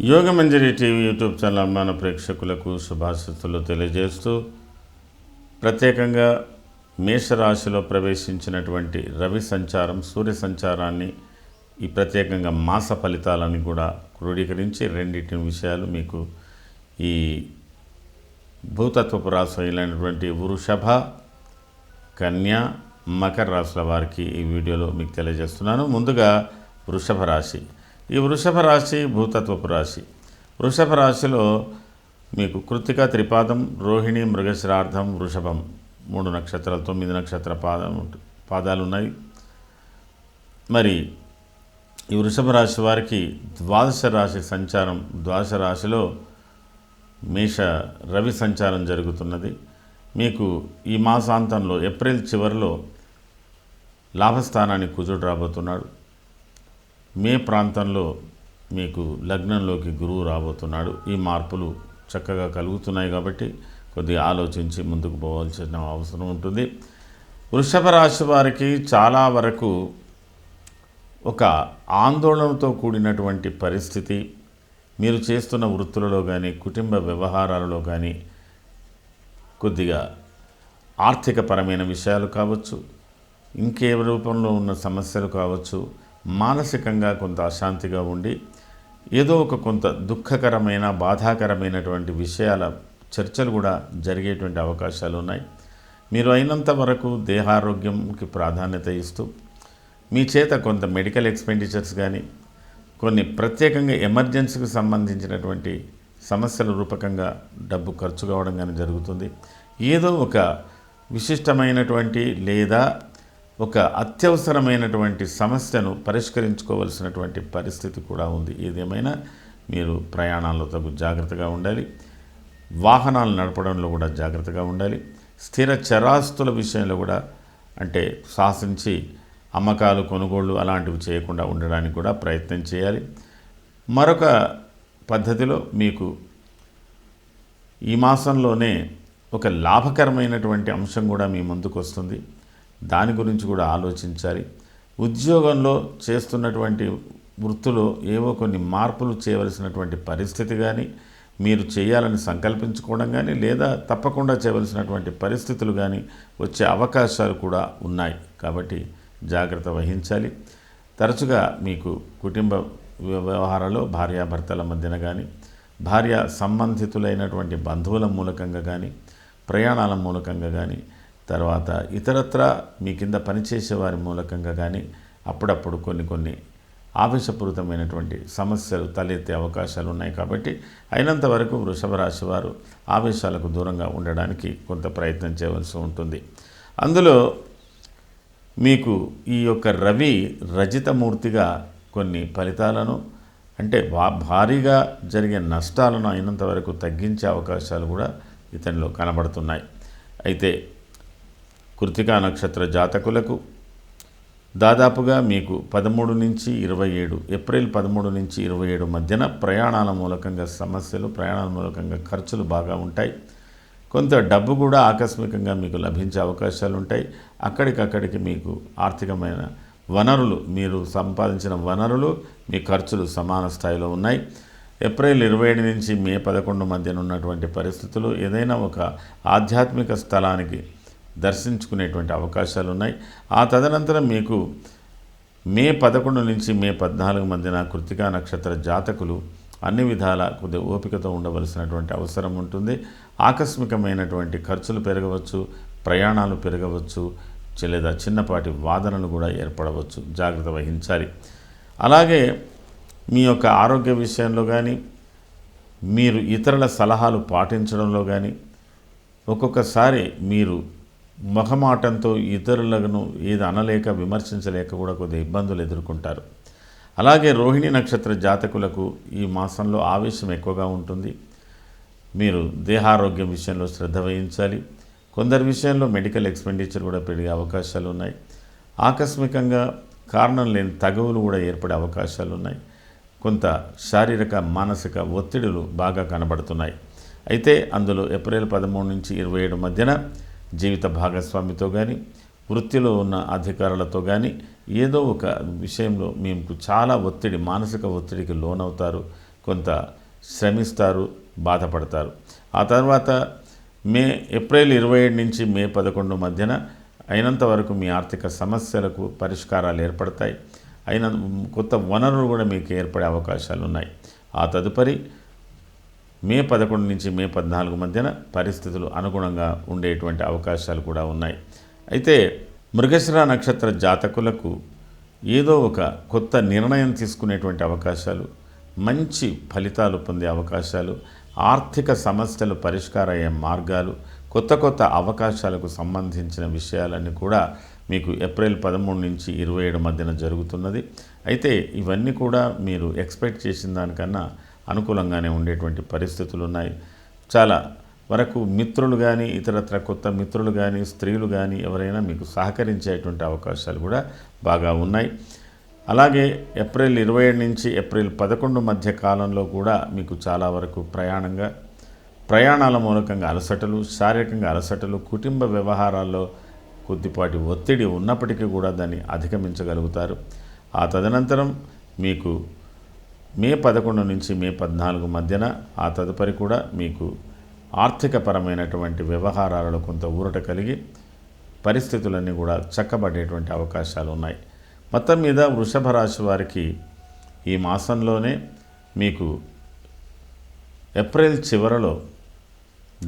Yogamanjari TV YouTube channel అభిమాన ప్రేక్షకులకు శుభాశీస్సులు తెలియజేస్తూ ప్రత్యేకంగా మేషరాశిలో ప్రవేశించినటువంటి రవి సంచారం సూర్య సంచారాన్ని ఈ ప్రత్యేకంగా మాస ఫలితాలను కూడా క్రోడీకరించి రెండింటి విషయాలు మీకు ఈ భూతత్వపు రాశి అయినటువంటి వృషభ కన్య మకర రాశుల వారికి ఈ వీడియోలో మీకు తెలియజేస్తున్నాను. ముందుగా వృషభ రాశి. ఈ వృషభ రాశి భూతత్వపు రాశి. వృషభ రాశిలో మీకు కృత్తిక, త్రిపాదం, రోహిణి, మృగశిరార్థం, వృషభం 3 నక్షత్రాలు 9 నక్షత్ర పాదాలు ఉన్నాయి. మరి ఈ వృషభ రాశి వారికి ద్వాదశ రాశి సంచారం, ద్వాదశ రాశిలో మేష రవి సంచారం జరుగుతున్నది. మీకు ఈ మాసాంతంలో ఏప్రిల్ చివరిలో లాభస్థానానికి కుజుడు రాబోతున్నాడు. మే ప్రాంతంలో మీకు లగ్నంలోకి గురువు రాబోతున్నాడు. ఈ మార్పులు చక్కగా కలుగుతున్నాయి కాబట్టి కొద్దిగా ఆలోచించి ముందుకు పోవాల్సిన అవసరం ఉంటుంది. వృషభ రాశి వారికి చాలా వరకు ఒక ఆందోళనతో కూడినటువంటి పరిస్థితి, మీరు చేస్తున్న వృత్తులలో కానీ కుటుంబ వ్యవహారాలలో కానీ కొద్దిగా ఆర్థికపరమైన విషయాలు కావచ్చు, ఇంకే రూపంలో ఉన్న సమస్యలు కావచ్చు, మానసికంగా కొంత అశాంతిగా ఉండి ఏదో ఒక కొంత దుఃఖకరమైన బాధాకరమైనటువంటి విషయాల చర్చలు కూడా జరిగేటువంటి అవకాశాలు ఉన్నాయి. మీరు అయినంత వరకు దేహారోగ్యంకి ప్రాధాన్యత ఇస్తూ మీ చేత కొంత మెడికల్ ఎక్స్పెండిచర్స్ కానీ కొన్ని ప్రత్యేకంగా ఎమర్జెన్సీకి సంబంధించినటువంటి సమస్యల రూపకంగా డబ్బు ఖర్చు కావడం కానీ జరుగుతుంది. ఏదో ఒక విశిష్టమైనటువంటి లేదా ఒక అత్యవసరమైనటువంటి సమస్యను పరిష్కరించుకోవలసినటువంటి పరిస్థితి కూడా ఉంది. ఏదేమైనా మీరు ప్రయాణాల్లో తగు జాగ్రత్తగా ఉండాలి. వాహనాలు నడపడంలో కూడా జాగ్రత్తగా ఉండాలి. స్థిర చరాస్తుల విషయంలో కూడా అంటే శాసించి అమ్మకాలు కొనుగోళ్ళు అలాంటివి చేయకుండా ఉండడానికి కూడా ప్రయత్నం చేయాలి. మరొక పద్ధతిలో మీకు ఈ మాసంలోనే ఒక లాభకరమైనటువంటి అంశం కూడా మీ ముందుకు వస్తుంది. దాని గురించి కూడా ఆలోచించాలి. ఉద్యోగంలో చేస్తున్నటువంటి వృత్తిలో ఏవో కొన్ని మార్పులు చేయవలసినటువంటి పరిస్థితి కానీ, మీరు చేయాలని సంకల్పించుకోవడం కానీ, లేదా తప్పకుండా చేయవలసినటువంటి పరిస్థితులు కానీ వచ్చే అవకాశాలు కూడా ఉన్నాయి. కాబట్టి జాగ్రత్త వహించాలి. తరచుగా మీకు కుటుంబ వ్యవహారాల్లో భార్యాభర్తల మధ్యన కానీ, భార్య సంబంధితులైనటువంటి బంధువుల మూలకంగా కానీ, ప్రయాణాల మూలకంగా కానీ, తర్వాత ఇతరత్ర మీ కింద పనిచేసే వారి మూలకంగా కానీ అప్పుడప్పుడు కొన్ని ఆవేశపూరితమైనటువంటి సమస్యలు తలెత్తే అవకాశాలు ఉన్నాయి. కాబట్టి అయినంత వరకు వృషభ రాశి వారు ఆవేశాలకు దూరంగా ఉండడానికి కొంత ప్రయత్నం చేయవలసి ఉంటుంది. అందులో మీకు ఈ యొక్క రవి రజితమూర్తిగా కొన్ని ఫలితాలను అంటే భారీగా జరిగే నష్టాలను అయినంత వరకు తగ్గించే అవకాశాలు కూడా ఇతనిలో కనబడుతున్నాయి. అయితే కృత్తికా నక్షత్ర జాతకులకు దాదాపుగా మీకు 13 నుంచి 27 ఏప్రిల్ 13 నుంచి 27 మధ్యన ప్రయాణాల మూలకంగా సమస్యలు, ప్రయాణాల మూలకంగా ఖర్చులు బాగా ఉంటాయి. కొంత డబ్బు కూడా ఆకస్మికంగా మీకు లభించే అవకాశాలు ఉంటాయి. అక్కడికక్కడికి మీకు ఆర్థికమైన వనరులు, మీరు సంపాదించిన వనరులు, మీ ఖర్చులు సమాన స్థాయిలో ఉన్నాయి. ఏప్రిల్ 27 నుంచి మే 11 మధ్యన ఉన్నటువంటి పరిస్థితులు ఏదైనా ఒక ఆధ్యాత్మిక స్థలానికి దర్శించుకునేటువంటి అవకాశాలు ఉన్నాయి. ఆ తదనంతరం మీకు మే 11 నుంచి మే 14 మధ్యన కృత్తికా నక్షత్ర జాతకులు అన్ని విధాల కొద్దిగా ఓపికతో ఉండవలసినటువంటి అవసరం ఉంటుంది. ఆకస్మికమైనటువంటి ఖర్చులు పెరగవచ్చు, ప్రయాణాలు పెరగవచ్చు, లేదా చిన్నపాటి వాదనలు కూడా ఏర్పడవచ్చు. జాగ్రత్త వహించాలి. అలాగే మీ యొక్క ఆరోగ్య విషయంలో కానీ, మీరు ఇతరుల సలహాలు పాటించడంలో కానీ ఒక్కొక్కసారి మీరు మొహమాటంతో ఇతరులను ఏది అనలేక విమర్శించలేక కూడా కొద్దిగా ఇబ్బందులు ఎదుర్కొంటారు. అలాగే రోహిణి నక్షత్ర జాతకులకు ఈ మాసంలో ఆవేశం ఎక్కువగా ఉంటుంది. మీరు దేహారోగ్యం విషయంలో శ్రద్ధ వహించాలి. కొందరి విషయంలో మెడికల్ ఎక్స్పెండిచర్ కూడా పెరిగే అవకాశాలు ఉన్నాయి. ఆకస్మికంగా కారణం లేని తగవులు కూడా ఏర్పడే అవకాశాలు ఉన్నాయి. కొంత శారీరక మానసిక ఒత్తిడులు బాగా కనబడుతున్నాయి. అయితే అందులో ఏప్రిల్ 13 నుంచి 27 మధ్యన జీవిత భాగస్వామితో కానీ వృత్తిలో ఉన్న అధికారులతో కానీ ఏదో ఒక విషయంలో మీకు చాలా ఒత్తిడి, మానసిక ఒత్తిడికి లోనవుతారు, కొంత శ్రమిస్తారు, బాధపడతారు. ఆ తర్వాత ఏప్రిల్ 27 నుంచి మే 11 మధ్యన అయినంత వరకు మీ ఆర్థిక సమస్యలకు పరిష్కారాలు ఏర్పడతాయి. కొత్త వనరులు కూడా మీకు ఏర్పడే అవకాశాలు ఉన్నాయి. ఆ తదుపరి మే 11 నుంచి మే 14 మధ్యన పరిస్థితులు అనుగుణంగా ఉండేటువంటి అవకాశాలు కూడా ఉన్నాయి. అయితే మృగశిర నక్షత్ర జాతకులకు ఏదో ఒక కొత్త నిర్ణయం తీసుకునేటువంటి అవకాశాలు, మంచి ఫలితాలు పొందే అవకాశాలు, ఆర్థిక సమస్యలు పరిష్కారమయ్యే మార్గాలు, కొత్త అవకాశాలకు సంబంధించిన విషయాలన్నీ కూడా మీకు ఏప్రిల్ 13 నుంచి 27 మధ్యన జరుగుతున్నది. అయితే ఇవన్నీ కూడా మీరు ఎక్స్పెక్ట్ చేసిన దానికన్నా అనుకూలంగానే ఉండేటువంటి పరిస్థితులు ఉన్నాయి. చాలా వరకు మిత్రులు కానీ, ఇతరత్ర కొత్త మిత్రులు కానీ, స్త్రీలు కానీ ఎవరైనా మీకు సహకరించేటువంటి అవకాశాలు కూడా బాగా ఉన్నాయి. అలాగే ఏప్రిల్ 27 నుంచి ఏప్రిల్ 11 మధ్య కాలంలో కూడా మీకు చాలా వరకు ప్రయాణాల మూలకంగా అలసటలు, శారీరకంగా అలసటలు, కుటుంబ వ్యవహారాల్లో కొద్దిపాటి ఒత్తిడి ఉన్నప్పటికీ కూడా దాన్ని అధిగమించగలుగుతారు. ఆ తదనంతరం మీకు మే 11 నుంచి మే 14 మధ్యన ఆ తదుపరి కూడా మీకు ఆర్థికపరమైనటువంటి వ్యవహారాలలో కొంత ఊరట కలిగి పరిస్థితులన్నీ కూడా చక్కబడేటువంటి అవకాశాలు ఉన్నాయి. మొత్తం మీద వృషభ రాశి వారికి ఈ మాసంలోనే మీకు ఏప్రిల్ చివరలో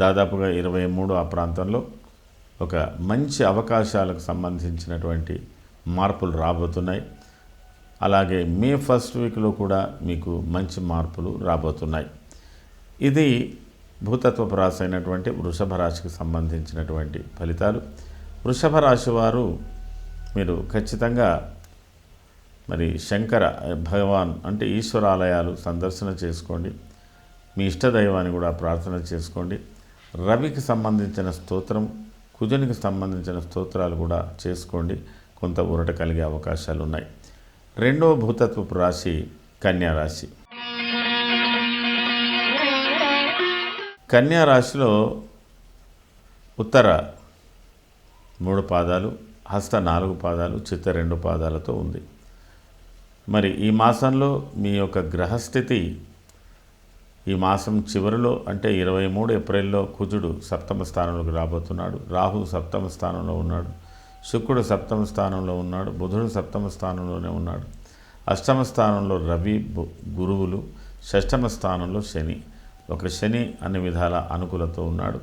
దాదాపుగా 23 ఆ ప్రాంతంలో ఒక మంచి అవకాశాలకు సంబంధించినటువంటి మార్పులు రాబోతున్నాయి. అలాగే మే 1 వీక్లో కూడా మీకు మంచి మార్పులు రాబోతున్నాయి. ఇది భూతత్వపు రాశి అయినటువంటి వృషభ రాశికి సంబంధించినటువంటి ఫలితాలు. వృషభ రాశి వారు మీరు ఖచ్చితంగా మరి శంకర భగవాన్ అంటే ఈశ్వరాలయాలు సందర్శన చేసుకోండి. మీ ఇష్టదైవాన్ని కూడా ప్రార్థన చేసుకోండి. రవికి సంబంధించిన స్తోత్రం, కుజునికి సంబంధించిన స్తోత్రాలు కూడా చేసుకోండి. కొంత ఊరట కలిగే అవకాశాలు ఉన్నాయి. రెండవ భూతత్వపు రాశి కన్యా రాశి. కన్యా రాశిలో ఉత్తర 3 పాదాలు, హస్త 4 పాదాలు, చిత్త 2 పాదాలతో ఉంది. మరి ఈ మాసంలో మీ యొక్క గ్రహస్థితి ఈ మాసం చివరిలో అంటే 23 ఏప్రిల్లో కుజుడు సప్తమ స్థానంలోకి రాబోతున్నాడు. రాహు సప్తమ స్థానంలో ఉన్నాడు. శుక్రుడు సప్తమ స్థానంలో ఉన్నాడు. బుధుడు సప్తమ స్థానంలోనే ఉన్నాడు. అష్టమ స్థానంలో రవి, గురువులు, షష్టమ స్థానంలో శని. ఒక శని అన్ని విధాల అనుకూలతో ఉన్నాడు.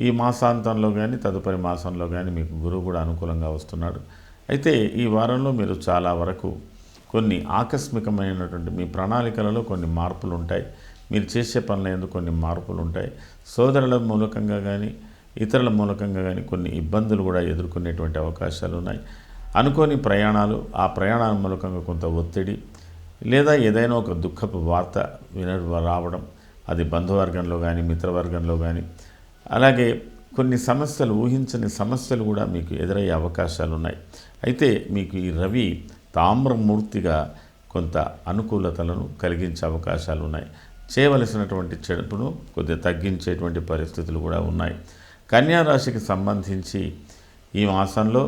ఈ మాసాంతంలో కానీ తదుపరి మాసంలో కానీ మీకు గురువు కూడా అనుకూలంగా వస్తున్నాడు. అయితే ఈ వారంలో మీరు చాలా వరకు కొన్ని ఆకస్మికమైనటువంటి మీ ప్రణాళికలలో కొన్ని మార్పులు ఉంటాయి. మీరు చేసే పనులందు కొన్ని మార్పులు ఉంటాయి. సోదరుల మూలకంగా కానీ ఇతరుల మూలకంగా కానీ కొన్ని ఇబ్బందులు కూడా ఎదుర్కొనేటువంటి అవకాశాలు ఉన్నాయి. అనుకోని ప్రయాణాలు, ఆ ప్రయాణాల మూలకంగా కొంత ఒత్తిడి లేదా ఏదైనా ఒక దుఃఖపు వార్త రావడం, అది బంధువర్గంలో కానీ మిత్రవర్గంలో కానీ, అలాగే కొన్ని సమస్యలు, ఊహించని సమస్యలు కూడా మీకు ఎదురయ్యే అవకాశాలు ఉన్నాయి. అయితే మీకు ఈ రవి తామ్రమూర్తిగా కొంత అనుకూలతలను కలిగించే అవకాశాలు ఉన్నాయి. చేయవలసినటువంటి చెడుపును కొద్దిగా తగ్గించేటువంటి పరిస్థితులు కూడా ఉన్నాయి. కన్యా రాశికి సంబంధించి ఈ మాసంలో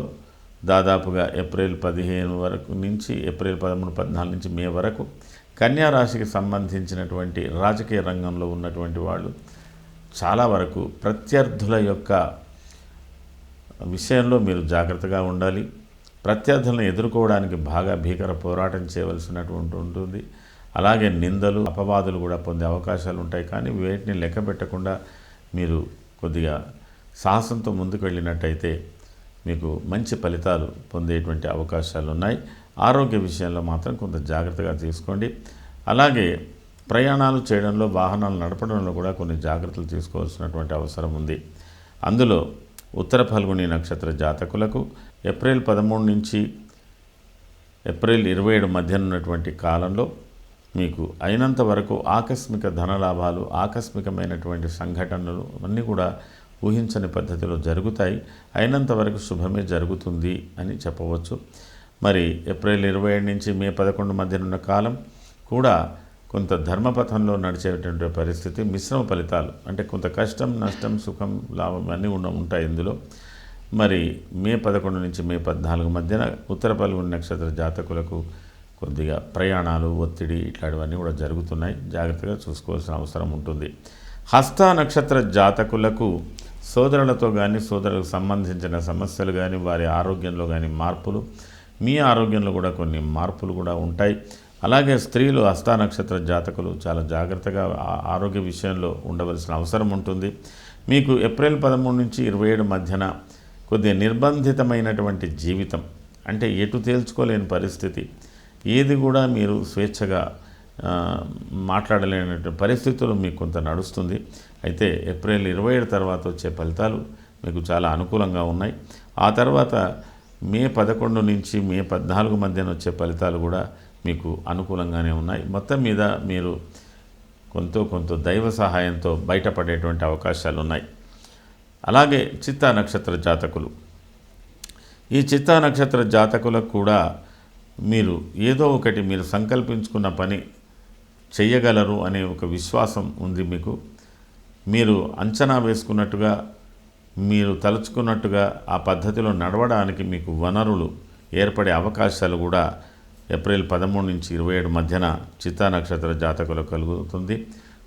దాదాపుగా ఏప్రిల్ 15 వరకు నుంచి ఏప్రిల్ 13, 14 నుంచి మే వరకు కన్యా రాశికి సంబంధించినటువంటి రాజకీయ రంగంలో ఉన్నటువంటి వాళ్ళు చాలా వరకు ప్రత్యర్థుల యొక్క విషయంలో మీరు జాగ్రత్తగా ఉండాలి. ప్రత్యర్థులను ఎదుర్కోవడానికి బాగా భీకర పోరాటం చేయవలసినటువంటి ఉంటుంది. అలాగే నిందలు, అపవాదులు కూడా పొందే అవకాశాలు ఉంటాయి. కానీ వేటిని లెక్క పెట్టకుండా మీరు కొద్దిగా సాహసంతో ముందుకు వెళ్ళినట్టయితే మీకు మంచి ఫలితాలు పొందేటువంటి అవకాశాలు ఉన్నాయి. ఆరోగ్య విషయంలో మాత్రం కొంత జాగ్రత్తగా తీసుకోండి. అలాగే ప్రయాణాలు చేయడంలో, వాహనాలు నడపడంలో కూడా కొన్ని జాగ్రత్తలు తీసుకోవాల్సినటువంటి అవసరం ఉంది. అందులో ఉత్తర ఫల్గుని నక్షత్ర జాతకులకు ఏప్రిల్ 13 నుంచి ఏప్రిల్ 27 మధ్యన ఉన్నటువంటి కాలంలో మీకు అయినంత వరకు ఆకస్మిక ధనలాభాలు, ఆకస్మికమైనటువంటి సంఘటనలు అన్నీ కూడా ఊహించని పద్ధతిలో జరుగుతాయి. అయినంత వరకు శుభమే జరుగుతుంది అని చెప్పవచ్చు. మరి ఏప్రిల్ 27 నుంచి మే 11 మధ్యన ఉన్న కాలం కూడా కొంత ధర్మపథంలో నడిచేటువంటి పరిస్థితి, మిశ్రమ ఫలితాలు అంటే కొంత కష్టం, నష్టం, సుఖం, లాభం అన్నీ ఉంటాయి ఇందులో. మరి మే 11 నుంచి మే 14 మధ్యన ఉత్తర ఫల్గుణ నక్షత్ర జాతకులకు కొద్దిగా ప్రయాణాలు, ఒత్తిడి ఇట్లాంటివన్నీ కూడా జరుగుతున్నాయి. జాగ్రత్తగా చూసుకోవాల్సిన అవసరం ఉంటుంది. హస్త నక్షత్ర జాతకులకు సోదరులతో కానీ, సోదరులకు సంబంధించిన సమస్యలు కానీ, వారి ఆరోగ్యంలో కానీ మార్పులు, మీ ఆరోగ్యంలో కూడా కొన్ని మార్పులు కూడా ఉంటాయి. అలాగే స్త్రీలు హస్త నక్షత్ర జాతకులు చాలా జాగ్రత్తగా ఆరోగ్య విషయంలో ఉండవలసిన అవసరం ఉంటుంది. మీకు ఏప్రిల్ 13 నుంచి 27 మధ్యన కొద్దిగా నిర్బంధితమైనటువంటి జీవితం, అంటే ఎటు తేల్చుకోలేని పరిస్థితి, ఏది కూడా మీరు స్వేచ్ఛగా మాట్లాడలేనటువంటి పరిస్థితులు మీకు కొంత నడుస్తుంది. అయితే ఏప్రిల్ 27 తర్వాత వచ్చే ఫలితాలు మీకు చాలా అనుకూలంగా ఉన్నాయి. ఆ తర్వాత మే 11 నుంచి మే 14 మధ్యన వచ్చే ఫలితాలు కూడా మీకు అనుకూలంగానే ఉన్నాయి. మొత్తం మీద మీరు కొంత దైవ సహాయంతో బయటపడేటువంటి అవకాశాలు ఉన్నాయి. అలాగే చిత్తా నక్షత్ర జాతకులు, ఈ చిత్తా నక్షత్ర జాతకులకు కూడా మీరు ఏదో ఒకటి మీరు సంకల్పించుకున్న పని చెయ్యగలరు అనే ఒక విశ్వాసం ఉంది మీకు. మీరు అంచనా వేసుకున్నట్టుగా, మీరు తలుచుకున్నట్టుగా ఆ పద్ధతిలో నడవడానికి మీకు వనరులు ఏర్పడే అవకాశాలు కూడా ఏప్రిల్ 13 నుంచి 27 మధ్యన చిత్తా నక్షత్ర జాతకులకు కలుగుతుంది.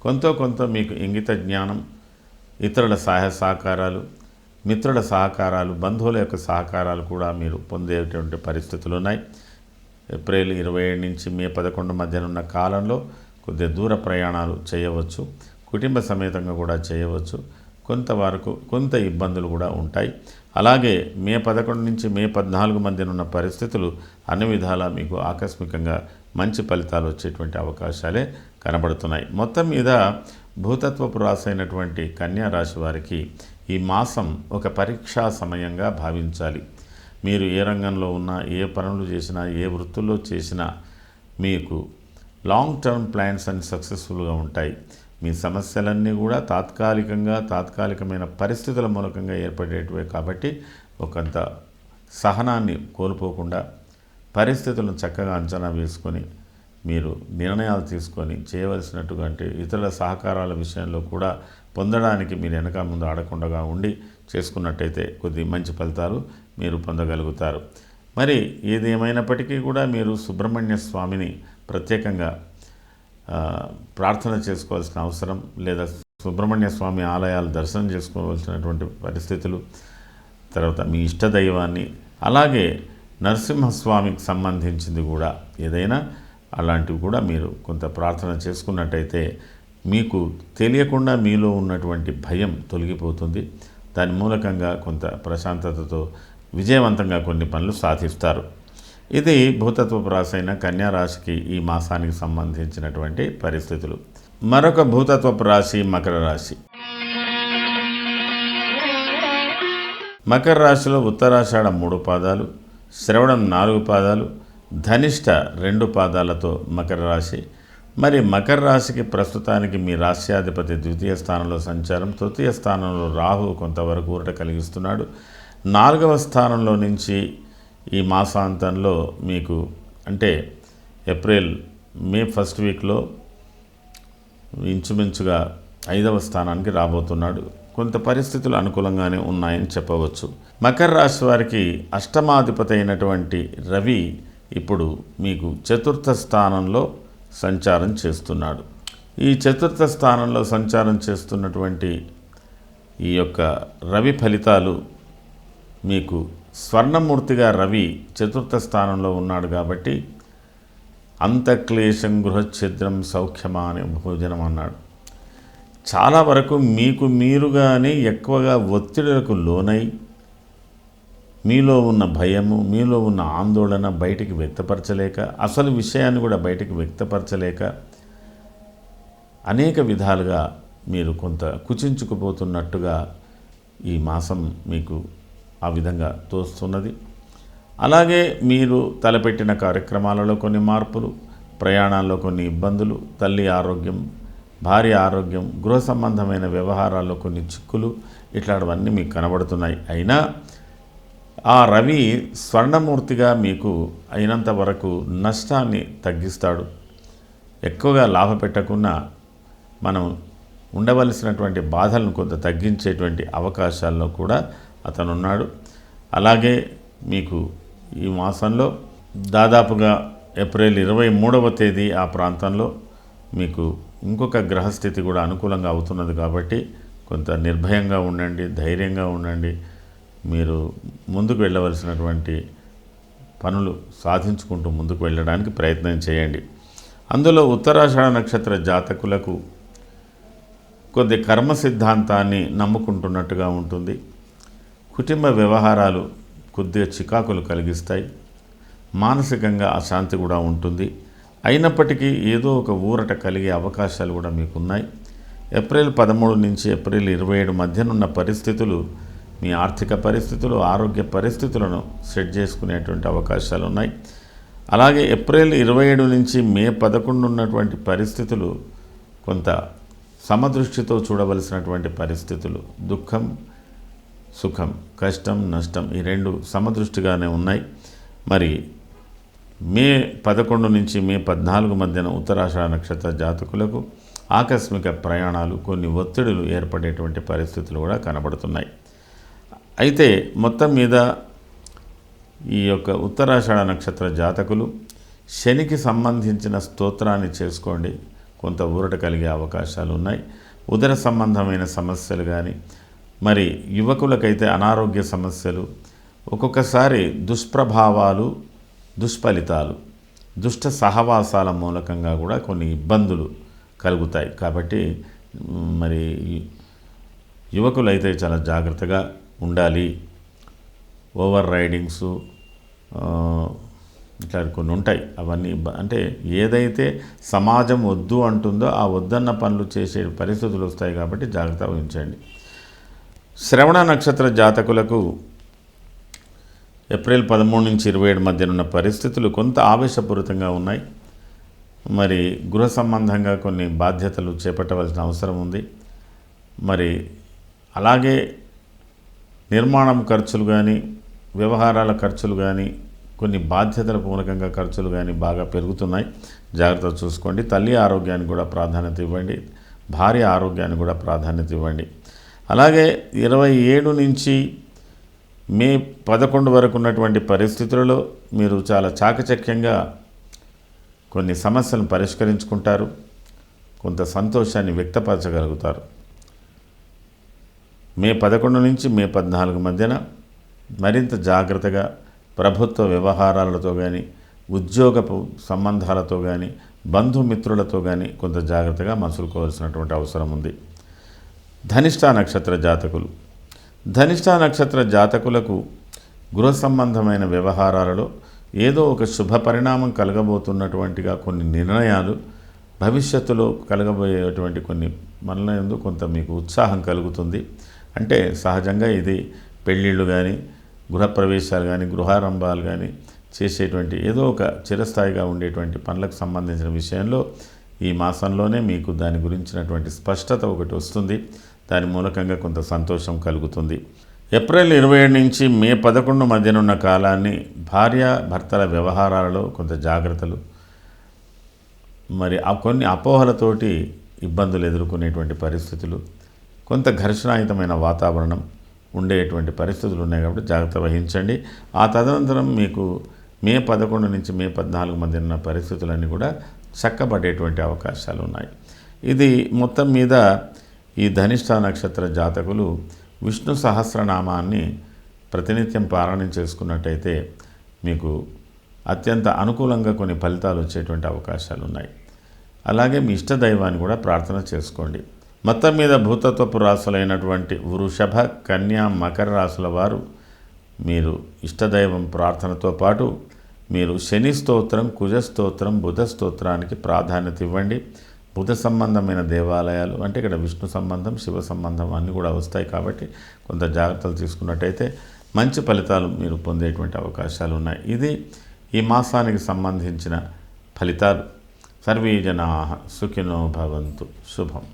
కొంత మీకు ఇంగిత జ్ఞానం, ఇతరుల సహాయ సహకారాలు, మిత్రుల సహకారాలు, బంధువుల యొక్క సహకారాలు కూడా మీరు పొందేటువంటి పరిస్థితులు ఉన్నాయి. ఏప్రిల్ 27 నుంచి మే 11 మధ్యన ఉన్న కాలంలో కొద్దిగా దూర ప్రయాణాలు చేయవచ్చు, కుటుంబ సమేతంగా కూడా చేయవచ్చు. కొంతవరకు కొంత ఇబ్బందులు కూడా ఉంటాయి. అలాగే మే 11 నుంచి మే 14 మధ్యన ఉన్న పరిస్థితులు అన్ని విధాలా మీకు ఆకస్మికంగా మంచి ఫలితాలు వచ్చేటువంటి అవకాశాలే కనబడుతున్నాయి. మొత్తం మీద భూతత్వపు రాశి అయినటువంటి కన్యా రాశి వారికి ఈ మాసం ఒక పరీక్షా సమయంగా భావించాలి. మీరు ఏ రంగంలో ఉన్నా, ఏ పనులు చేసినా, ఏ వృత్తుల్లో చేసినా మీకు లాంగ్ టర్మ్ ప్లాన్స్ అన్ని సక్సెస్ఫుల్గా ఉంటాయి. మీ సమస్యలన్నీ కూడా తాత్కాలికమైన పరిస్థితుల మూలకంగా ఏర్పడేటివే కాబట్టి ఒకంత సహనాన్ని కోల్పోకుండా పరిస్థితులను చక్కగా అంచనా వేసుకొని మీరు నిర్ణయాలు తీసుకొని చేయవలసినటువంటి ఇతరుల సహకారాల విషయంలో కూడా పొందడానికి మీరు వెనక ముందు ఆడకుండా ఉండి చేసుకున్నట్టయితే కొద్ది మంచి ఫలితాలు మీరు పొందగలుగుతారు. మరి ఏది ఏమైనప్పటికీ కూడా మీరు సుబ్రహ్మణ్య స్వామిని ప్రత్యేకంగా ప్రార్థన చేసుకోవాల్సిన అవసరం, లేదా సుబ్రహ్మణ్య స్వామి ఆలయాలు దర్శనం చేసుకోవాల్సినటువంటి పరిస్థితులు, తర్వాత మీ ఇష్టదైవాన్ని, అలాగే నరసింహస్వామికి సంబంధించింది కూడా ఏదైనా అలాంటివి కూడా మీరు కొంత ప్రార్థన చేసుకున్నట్టయితే మీకు తెలియకుండా మీలో ఉన్నటువంటి భయం తొలగిపోతుంది. దాని మూలకంగా కొంత ప్రశాంతతతో విజయవంతంగా కొన్ని పనులు సాధిస్తారు. ఇది భూతత్వపు రాశి అయిన కన్యా రాశికి ఈ మాసానికి సంబంధించినటువంటి పరిస్థితులు. మరొక భూతత్వపు రాశి మకర రాశి. మకర రాశిలో ఉత్తరాషాఢ 3 పాదాలు, శ్రవణం 4 పాదాలు, ధనిష్ట 2 పాదాలతో మకర రాశి. మరి మకర రాశికి ప్రస్తుతానికి మీ రాశ్యాధిపతి ద్వితీయ స్థానంలో సంచారం, తృతీయ స్థానంలో రాహు కొంతవరకు ఊరట కలిగిస్తున్నాడు. 4వ స్థానంలో నుంచి ఈ మాసాంతంలో మీకు అంటే ఏప్రిల్ మే ఫస్ట్ వీక్లో ఇంచుమించుగా 5వ స్థానానికి రాబోతున్నాడు. కొంత పరిస్థితులు అనుకూలంగానే ఉన్నాయని చెప్పవచ్చు. మకర రాశి వారికి అష్టమాధిపతి అయినటువంటి రవి ఇప్పుడు మీకు 4వ స్థానంలో సంచారం చేస్తున్నాడు. ఈ 4వ స్థానంలో సంచారం చేస్తున్నటువంటి ఈ యొక్క రవి ఫలితాలు మీకు స్వర్ణమూర్తిగా రవి 4వ స్థానంలో ఉన్నాడు కాబట్టి అంతక్లేశం గృహఛిద్రం సౌఖ్యమా అనే భోజనం అన్నాడు. చాలా వరకు మీకు మీరుగానే ఎక్కువగా ఒత్తిడులకు లోనై మీలో ఉన్న భయము, మీలో ఉన్న ఆందోళన బయటికి వ్యక్తపరచలేక, అసలు విషయాన్ని కూడా బయటికి వ్యక్తపరచలేక అనేక విధాలుగా మీరు కొంత కుచించుకుపోతున్నట్టుగా ఈ మాసం మీకు ఆ విధంగా తోస్తున్నది. అలాగే మీరు తలపెట్టిన కార్యక్రమాలలో కొన్ని మార్పులు, ప్రయాణాల్లో కొన్ని ఇబ్బందులు, తల్లి ఆరోగ్యం, భార్య ఆరోగ్యం, గృహ సంబంధమైన వ్యవహారాల్లో కొన్ని చిక్కులు ఇట్లాంటివన్నీ మీకు కనబడుతున్నాయి. అయినా ఆ రవి స్వర్ణమూర్తిగా మీకు అయినంత వరకు నష్టాన్ని తగ్గిస్తాడు. ఎక్కువగా లాభ పెట్టకుండా మనం ఉండవలసినటువంటి బాధలను కొంత తగ్గించేటువంటి అవకాశాల్లో కూడా అతను ఉన్నాడు. అలాగే మీకు ఈ మాసంలో దాదాపుగా ఏప్రిల్ 23వ తేదీ ఆ ప్రాంతంలో మీకు ఇంకొక గ్రహస్థితి కూడా అనుకూలంగా అవుతున్నది కాబట్టి కొంత నిర్భయంగా ఉండండి, ధైర్యంగా ఉండండి. మీరు ముందుకు వెళ్ళవలసినటువంటి పనులు సాధించుకుంటూ ముందుకు వెళ్ళడానికి ప్రయత్నం చేయండి. అందులో ఉత్తరాషాఢ నక్షత్ర జాతకులకు కొద్ది కర్మ సిద్ధాంతాన్ని నమ్ముకుంటున్నట్టుగా ఉంటుంది. కుటుంబ వ్యవహారాలు కొద్దిగా చికాకులు కలిగిస్తాయి. మానసికంగా అశాంతి కూడా ఉంటుంది. అయినప్పటికీ ఏదో ఒక ఊరట కలిగే అవకాశాలు కూడా మీకున్నాయి. ఏప్రిల్ 13 నుంచి ఏప్రిల్ 27 మధ్యనున్న పరిస్థితులు మీ ఆర్థిక పరిస్థితులు, ఆరోగ్య పరిస్థితులను సెట్ చేసుకునేటువంటి అవకాశాలు ఉన్నాయి. అలాగే ఏప్రిల్ 27 నుంచి మే 11 ఉన్నటువంటి పరిస్థితులు కొంత సమదృష్టితో చూడవలసినటువంటి పరిస్థితులు. దుఃఖం, సుఖం, కష్టం, నష్టం ఈ రెండు సమదృష్టిగానే ఉన్నాయి. మరి మే 11 నుంచి మే 14 మధ్యన ఉత్తరాషాఢ నక్షత్ర జాతకులకు ఆకస్మిక ప్రయాణాలు, కొన్ని ఒత్తిడులు ఏర్పడేటువంటి పరిస్థితులు కూడా కనబడుతున్నాయి. అయితే మొత్తం మీద ఈ యొక్క ఉత్తరాషాఢ నక్షత్ర జాతకులు శనికి సంబంధించిన స్తోత్రాన్ని చేసుకోండి. కొంత ఊరట కలిగే అవకాశాలు ఉన్నాయి. ఉదర సంబంధమైన సమస్యలు కానీ, మరి యువకులకైతే అనారోగ్య సమస్యలు, ఒక్కొక్కసారి దుష్ప్రభావాలు, దుష్ఫలితాలు, దుష్ట సహవాసాల మూలకంగా కూడా కొన్ని ఇబ్బందులు కలుగుతాయి. కాబట్టి మరి యువకులైతే చాలా జాగ్రత్తగా ఉండాలి. ఓవర్ రైడింగ్స్ ఇట్లా కొన్ని ఉంటాయి. అవన్నీ అంటే ఏదైతే సమాజం వద్దు అంటుందో ఆ వద్దన్న పనులు చేసే పరిస్థితులు వస్తాయి. కాబట్టి జాగ్రత్త వహించండి. శ్రవణ నక్షత్ర జాతకులకు ఏప్రిల్ 13 నుంచి 27 మధ్యనున్న పరిస్థితులు కొంత ఆవేశపూరితంగా ఉన్నాయి. మరి గృహ సంబంధంగా కొన్ని బాధ్యతలు చేపట్టవలసిన అవసరం ఉంది. మరి అలాగే నిర్మాణం ఖర్చులు కానీ, వ్యవహారాల ఖర్చులు కానీ, కొన్ని బాధ్యతల మూలకంగా ఖర్చులు కానీ బాగా పెరుగుతున్నాయి. జాగ్రత్త చూసుకోండి. తల్లి ఆరోగ్యానికి కూడా ప్రాధాన్యత ఇవ్వండి. భార్య ఆరోగ్యానికి కూడా ప్రాధాన్యత ఇవ్వండి. అలాగే 27 నుంచి మే 11 వరకు ఉన్నటువంటి పరిస్థితులలో మీరు చాలా చాకచక్యంగా కొన్ని సమస్యలను పరిష్కరించుకుంటారు. కొంత సంతోషాన్ని వ్యక్తపరచగలుగుతారు. మే 11 నుంచి మే 14 మధ్యన మరింత జాగ్రత్తగా ప్రభుత్వ వ్యవహారాలతో కానీ, ఉద్యోగపు సంబంధాలతో కానీ, బంధుమిత్రులతో కానీ కొంత జాగ్రత్తగా మసులుకోవాల్సినటువంటి అవసరం ఉంది. ధనిష్ట నక్షత్ర జాతకులు, ధనిష్ట నక్షత్ర జాతకులకు గృహ సంబంధమైన వ్యవహారాలలో ఏదో ఒక శుభ పరిణామం కలగబోతున్నటువంటిగా కొన్ని నిర్ణయాలు, భవిష్యత్తులో కలగబోయేటువంటి కొన్ని మనలందు కొంత మీకు ఉత్సాహం కలుగుతుంది. అంటే సహజంగా ఇది పెళ్ళిళ్ళు కానీ, గృహప్రవేశాలు కానీ, గృహారంభాలు కానీ చేసేటువంటి ఏదో ఒక చిరస్థాయిగా ఉండేటువంటి పనులకు సంబంధించిన విషయంలో ఈ మాసంలోనే మీకు దాని గురించినటువంటి స్పష్టత ఒకటి వస్తుంది. దాని మూలకంగా కొంత సంతోషం కలుగుతుంది. ఏప్రిల్ 27 నుంచి మే 11 మధ్యనున్న కాలాన్ని భార్య భర్తల వ్యవహారాలలో కొంత జాగ్రత్తలు, మరి కొన్ని అపోహలతోటి ఇబ్బందులు ఎదుర్కొనేటువంటి పరిస్థితులు, కొంత ఘర్షణాయుతమైన వాతావరణం ఉండేటువంటి పరిస్థితులు ఉన్నాయి. కాబట్టి జాగ్రత్త వహించండి. ఆ తదనంతరం మీకు మే 11 నుంచి మే 14 మధ్య ఉన్న పరిస్థితులన్నీ కూడా చక్కబడేటువంటి అవకాశాలు ఉన్నాయి. ఇది మొత్తం మీద ఈ ధనిష్ట నక్షత్ర జాతకులు విష్ణు సహస్రనామాన్ని ప్రతినిత్యం పారాయణం చేసుకున్నట్టయితే మీకు అత్యంత అనుకూలంగా కొన్ని ఫలితాలు వచ్చేటువంటి అవకాశాలు ఉన్నాయి. అలాగే మీ ఇష్టదైవాన్ని కూడా ప్రార్థన చేసుకోండి. మొత్తం మీద భూతత్వపు రాశులైనటువంటి వృషభ, కన్య, మకర రాశుల వారు మీరు ఇష్టదైవం ప్రార్థనతో పాటు మీరు శని స్తోత్రం, కుజ స్తోత్రం, బుధ స్తోత్రానికి ప్రాధాన్యత ఇవ్వండి. బుధ సంబంధమైన దేవాలయాలు అంటే ఇక్కడ విష్ణు సంబంధం, శివ సంబంధం అన్నీ కూడా వస్తాయి. కాబట్టి కొంత జాగ్రత్తలు తీసుకున్నట్టయితే మంచి ఫలితాలు మీరు పొందేటువంటి అవకాశాలు ఉన్నాయి. ఇది ఈ మాసానికి సంబంధించిన ఫలితాలు. సర్వే జనాః సుఖినో భవంతు. శుభం.